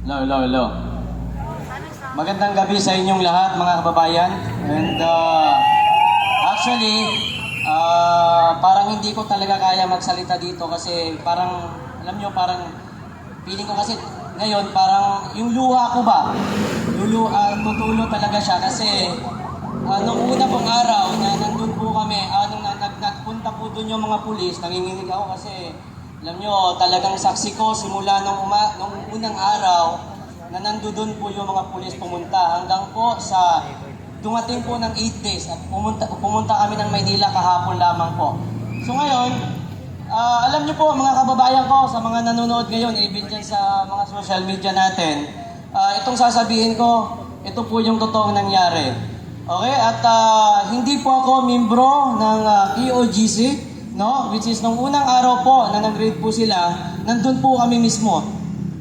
Hello, hello, hello. Magandang gabi sa inyong lahat, mga kababayan. And actually, parang hindi ko talaga kaya magsalita dito kasi parang, alam nyo, parang feeling ko kasi ngayon parang yung luha ko ba, tutulo talaga siya kasi nung una pong araw na nandun po kami, nung nagpunta po dun yung mga pulis, nanginginig ako kasi alam nyo, talagang saksi ko simula nung unang araw na nandoon po yung mga pulis pumunta hanggang po sa dumating po ng 8 days at pumunta kami ng Maynila kahapon lamang po. So ngayon, alam nyo po mga kababayan ko sa mga nanonood ngayon, even dyan sa mga social media natin, itong sasabihin ko, ito po yung totoong nangyari. Okay? At hindi po ako membro ng KOGC, no? Which is nung unang araw po na nag-raid po sila, nandun po kami mismo.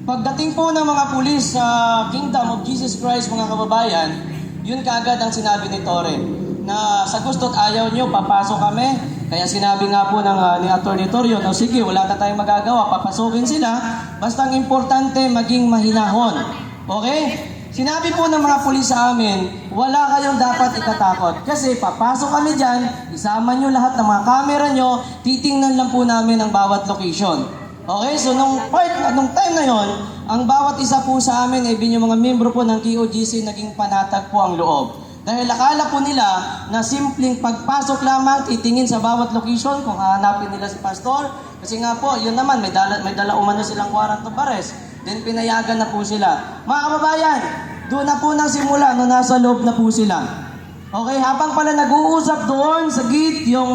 Pagdating po ng mga pulis sa Kingdom of Jesus Christ, mga kababayan, yun kaagad ang sinabi ni Torre, na sa gusto't ayaw nyo, papasok kami. Kaya sinabi nga po ni Atty. Torre, no, sige, wala na tayong magagawa, papasukin sila, basta ang importante, maging mahinahon. Okay? Sinabi po ng mga pulis sa amin, wala kayong dapat ikatakot. Kasi papasok kami dyan, isama nyo lahat ng mga camera nyo, titingnan lang po namin ang bawat location. Okay, so nung time na yon, ang bawat isa po sa amin, even yung mga membro po ng KOGC, naging panatag po ang loob. Dahil akala po nila na simpleng pagpasok lamang, titingin sa bawat location kung hahanapin nila si Pastor. Kasi nga po, yun naman, may dala umano silang warrant of arrest. Then pinayagan na po sila. Mga kababayan, doon na po nang simula no nasa loob na po sila. Okay, habang pala nag-uusap doon sa gate yung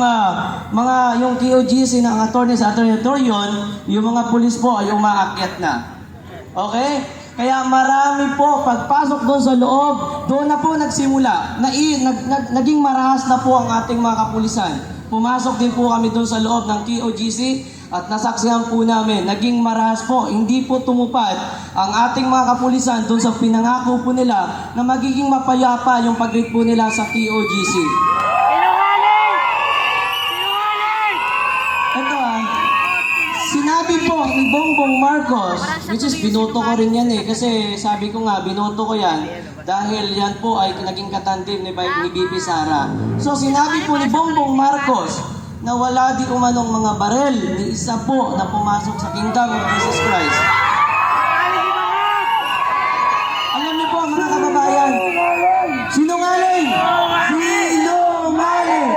yung KOGC ng attorney sa attorney yung mga pulis po ay umaakyat na. Okay? Kaya marami po, pagpasok doon sa loob, doon na po nagsimula. Naging marahas na po ang ating mga kapulisan. Pumasok din po kami doon sa loob ng KOGC at nasaksihan po namin, naging marahas po, hindi po tumupad ang ating mga kapulisan doon sa pinangako po nila na magiging mapayapa yung pag-raid po nila sa KOGC. Ito sinabi po ni Bongbong Marcos, which is binoto ko rin yan kasi sabi ko nga, binoto ko yan dahil yan po ay naging katandim ni BP Sara. So sinabi po ni Bongbong Marcos, na wala di umanong mga barel ni isa po na pumasok sa Kingdom of Jesus Christ. Alam niyo po mga kababayan, sinungaling! Sinungaling!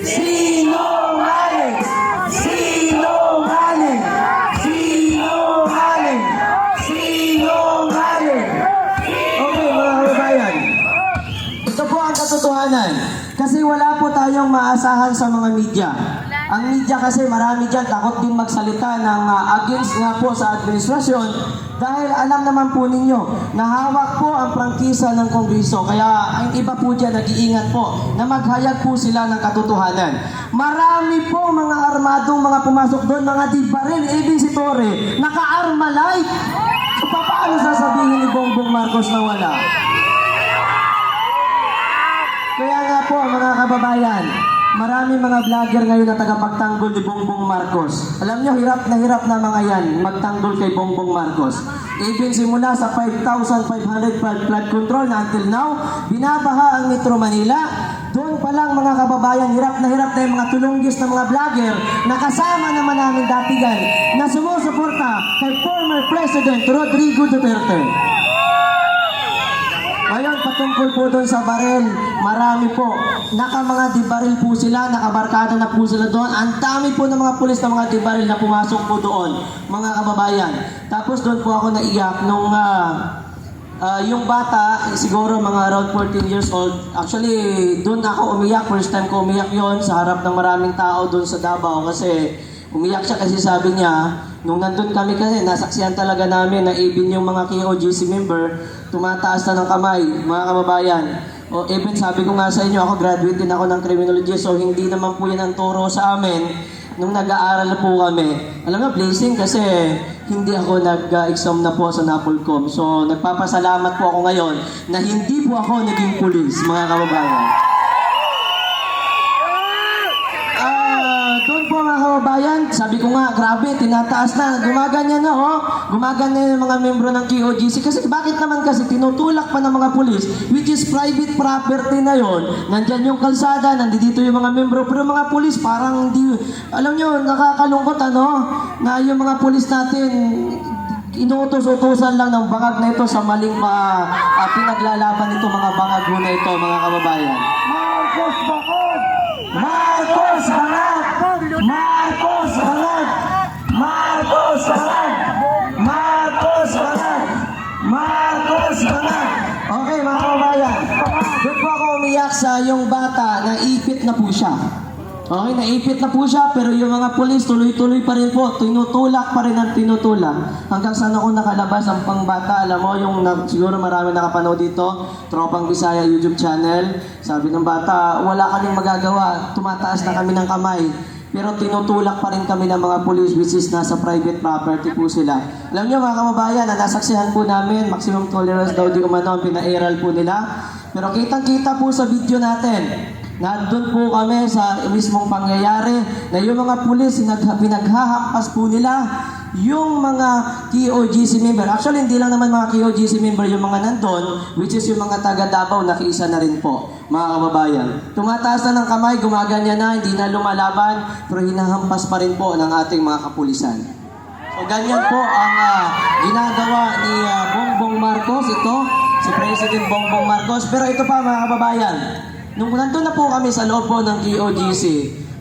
Sinungaling! Sinungaling! Sinungaling! Sinungaling! Okay mga kababayan, ito po ang katotohanan. Kasi wala po tayong maasahan sa mga media. Ang media kasi marami dyan takot din magsalita ng against nga po sa administrasyon dahil alam naman po ninyo na hawak po ang prangkisa ng Kongreso. Kaya ang iba po dyan nag-iingat po na maghayag po sila ng katotohanan. Marami po mga armadong mga pumasok doon, mga dibaril, even si Torre, naka-arma light. So paano sasabihin ni Bongbong Marcos na wala? Kaya nga po mga kababayan, marami mga vlogger ngayon na tagapagtanggol ni Bongbong Marcos. Alam nyo, hirap na mga yan magtanggol kay Bongbong Marcos. Even simula sa 5,500 flood control na until now, binabaha ang Metro Manila. Doon pa lang mga kababayan, hirap na yung mga tulunggis na mga vlogger na kasama naman namin dati yan na sumusuporta kay former President Rodrigo Duterte. Ngayon, patungkol po doon sa baril, marami po. Mga dibaril po sila, nakabarkada na po sila doon. Ang dami po ng mga pulis na mga dibaril na pumasok po doon, mga kababayan. Tapos doon po ako naiyak nung yung bata, siguro mga around 14 years old. Actually, doon ako umiyak. First time ko umiyak yon sa harap ng maraming tao doon sa Davao kasi umiyak siya kasi sabi niya, nung nandun kami kasi, nasaksihan talaga namin na even yung mga KOGC member, tumataas na ng kamay, mga kababayan. O even sabi ko nga sa inyo, ako graduate din ako ng criminology, so hindi naman po yan ang turo sa amin nung nag-aaral po kami. Alam mo, blessing kasi hindi ako nag-exam na po sa NAPOLCOM. So nagpapasalamat po ako ngayon na hindi po ako naging pulis, mga kababayan. doon po mga kababayan, sabi ko nga, grabe, tinataas na, gumaganyan na oh. Gumaganyan yung mga membro ng KOGC. Kasi bakit naman kasi tinutulak pa ng mga pulis, which is private property na yon. Nandyan yung kalsada, nandito yung mga membro, pero mga pulis parang hindi, alam nyo, nakakalungkot ano, na yung mga pulis natin, inuutos-utusan lang ng bangag na ito sa maling pinaglalaban nito mga bangag na ito mga kababayan. Marcos bakod! Marcos bangag! Marcos bangag! Marcos bangag! Marcos bangag! Marcos bangag! Okay mga kababayan, doon po ako umiyak sa yung bata na ipit na po siya. Okay, naipit na po siya, pero yung mga pulis tuloy-tuloy pa rin po, tinutulak pa rin ang tinutulak. Hanggang saan ako nakalabas ang pangbata, alam mo, siguro marami nakapanood dito, Tropang Bisaya YouTube channel. Sabi ng bata, wala kaming magagawa, tumataas na kami ng kamay. Pero tinutulak pa rin kami ng mga pulis, which is nasa private property po sila. Alam niyo mga kababayan, na nasaksihan po namin, maximum tolerance daw di umano ang pinairal po nila. Pero kitang-kita po sa video natin, nandun po kami sa mismong pangyayari na yung mga pulis pinaghahampas po nila yung mga KOGC member. Actually, hindi lang naman mga KOGC member yung mga nandun, which is yung mga taga Davao, nakiisa na rin po, mga kababayan. Tumataas na ng kamay, gumaganya na, hindi na lumalaban, pero hinahampas pa rin po ng ating mga kapulisan. So, ganyan po ang ginagawa ni Bongbong Marcos, ito, si President Bongbong Marcos. Pero ito pa mga kababayan, nung nandun na po kami sa loob po ng KOGC,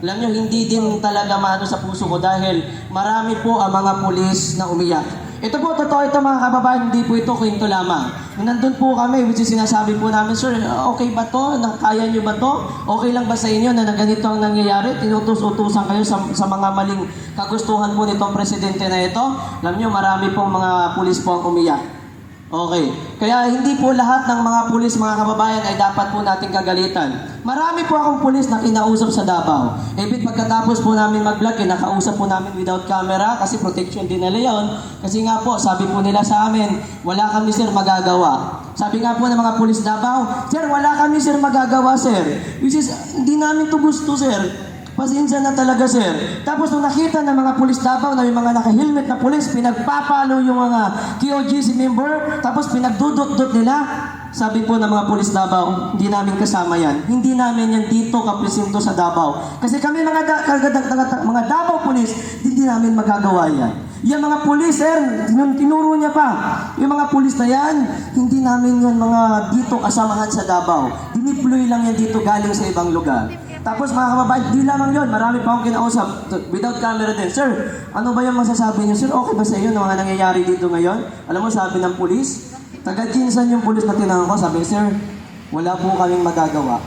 alam nyo, hindi din talaga maano sa puso ko dahil marami po ang mga pulis na umiyak. Ito po, totoo ito mga kababayan, hindi po ito kwento lamang. Nung nandun po kami, which is sinasabi po namin, sir, okay ba to? Kaya nyo ba to? Okay lang ba sa inyo na ganito ang nangyayari? Tinutus-utusan kayo sa mga maling kagustuhan po nitong presidente na ito? Alam nyo, marami pong mga pulis po ang umiyak. Okay. Kaya hindi po lahat ng mga pulis, mga kababayan, ay dapat po nating kagalitan. Marami po akong pulis na kinausap sa Davao. Even pagkatapos po namin mag-vlog, nakausap po namin without camera kasi protection din nila yun. Kasi nga po, sabi po nila sa amin, wala kami sir magagawa. Sabi nga po ng mga pulis Davao, sir, wala kami sir magagawa sir. Which is, hindi namin to gusto sir. Pasensya na talaga, sir. Tapos nung nakita ng mga pulis Davao na yung mga naka-helmet na pulis, pinagpapalo yung mga KOGC member, tapos pinagdudot-dot nila. Sabi po ng mga pulis Davao, hindi namin kasama yan. Hindi namin yan dito kapresinto sa Davao. Kasi kami mga Davao pulis, hindi namin magagawa yan. Yung mga pulis, sir, tinuro niya pa. Yung mga pulis na yan, hindi namin yan mga dito kasamahan sa Davao. Diniploy lang yan dito galing sa ibang lugar. Tapos mga kababayan, di lamang yun, marami pa akong kinausap, without camera din. Sir, ano ba yung masasabi niyo? Sir, okay ba sa iyo na mga nangyayari dito ngayon? Alam mo, sabi ng pulis, taga-Jinsan yung pulis na tinanong ko, sabi, sir, wala po kaming magagawa.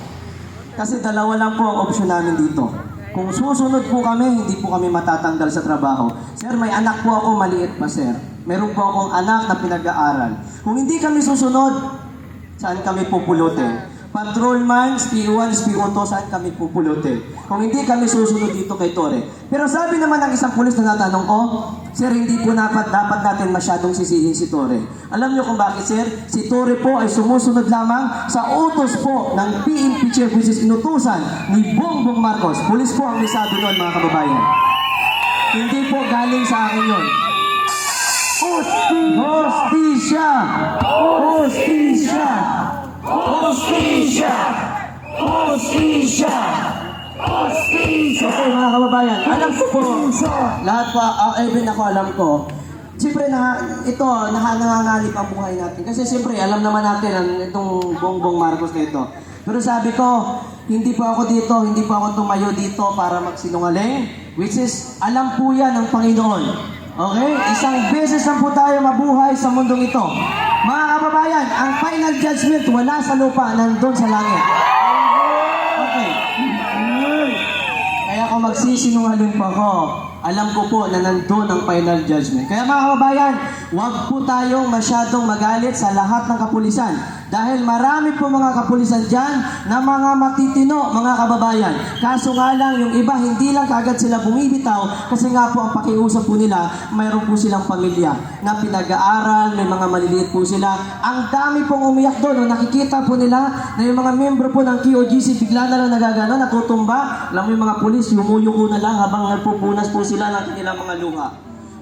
Kasi dalawa lang po ang opsyon namin dito. Kung susunod po kami, hindi po kami matatanggal sa trabaho. Sir, may anak po ako, maliit pa sir. Meron po akong anak na pinag-aaral. Kung hindi kami susunod, saan kami pupulutin? Patrolman, SPO1, SPO2, saan kami pupulutin? Kung hindi kami susunod dito kay Tore. Pero sabi naman ng isang pulis na natanong ko, sir, hindi po dapat natin masyadong sisihin si Tore. Alam niyo kung bakit, sir? Si Tore po ay sumusunod lamang sa utos po ng PNP chief, which is inutusan ni Bongbong Marcos. Pulis po ang may sabi doon, mga kababayan. Hindi po galing sa akin yun. Hostisya! Hostisya! Hostisya! Hostisya! Hostisya! Okay mga kababayan, alam ko po, lahat po, even ako alam ko, siyempre ito, nangangangalip ang buhay natin. Kasi siyempre, alam naman natin ang itong Bongbong Marcos na ito. Pero sabi ko, hindi po ako dito, hindi po ako tumayo dito para magsinungaling, which is, alam po yan ng Panginoon. Okay? Isang beses lang po tayo mabuhay sa mundong ito. Mga kababayan, ang final judgment wala sa lupa, nandun sa langit. Okay. Kaya kung magsisinungaling pa ako, alam ko po na nandun ang final judgment. Kaya mga kababayan, huwag po tayong masyadong magalit sa lahat ng kapulisan. Dahil marami po mga kapulisan dyan na mga matitino, mga kababayan. Kaso nga lang, yung iba, hindi lang kagad sila bumibitaw kasi nga po ang pakiusap po nila, mayroon po silang pamilya na pinag-aaral, may mga maliliit po sila. Ang dami pong umiyak doon. Nung nakikita po nila na yung mga membro po ng QOGC bigla na lang nagagano, natutumba. Alam mo yung mga pulis, yumuyuko na lang habang nagpupunas po sila ng kanilang mga luha.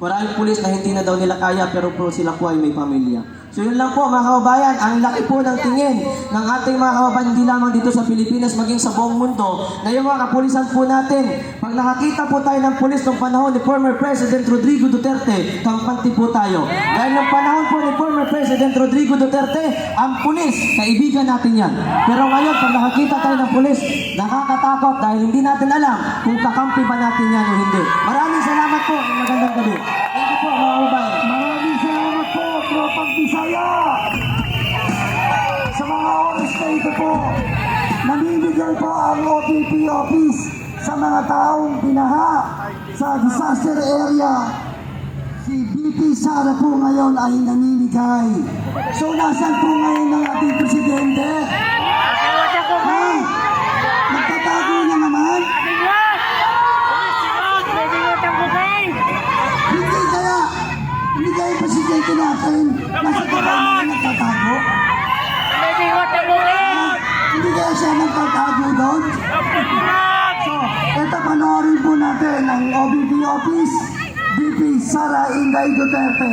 Maraming pulis na hindi na daw nila kaya pero po sila po ay may pamilya. So yun lang po mga kababayan, ang laki po ng tingin ng ating mga kababayan hindi lamang dito sa Pilipinas maging sa buong mundo na yung mga kapulisan po natin. Pag nakakita po tayo ng pulis ng panahon ni former President Rodrigo Duterte, kampante po tayo. Dahil ng panahon po ni former President Rodrigo Duterte, ang pulis, kaibigan natin yan. Pero ngayon, pag nakakita tayo ng pulis, nakakatakot dahil hindi natin alam kung kakampi ba natin yan o hindi. Maraming salamat po. Magandang gabi. Thank you po mga kababayan. Maraming salamat po, Tropang Bisaya! Sa mga oras na ito po, namimigay po ang OPP office sa mga taong binaha sa disaster area. Si BP Sara po ngayon ay namimigay. So, nasan po ngayon ang ating presidente? Ha? Nagtatago na naman? Hindi kaya presidente natin nasa tabay na nagtatago? Hindi kaya siya nagtatago doon? So, ito panoorin po natin ang OBP office, BP Sara Inday Duterte.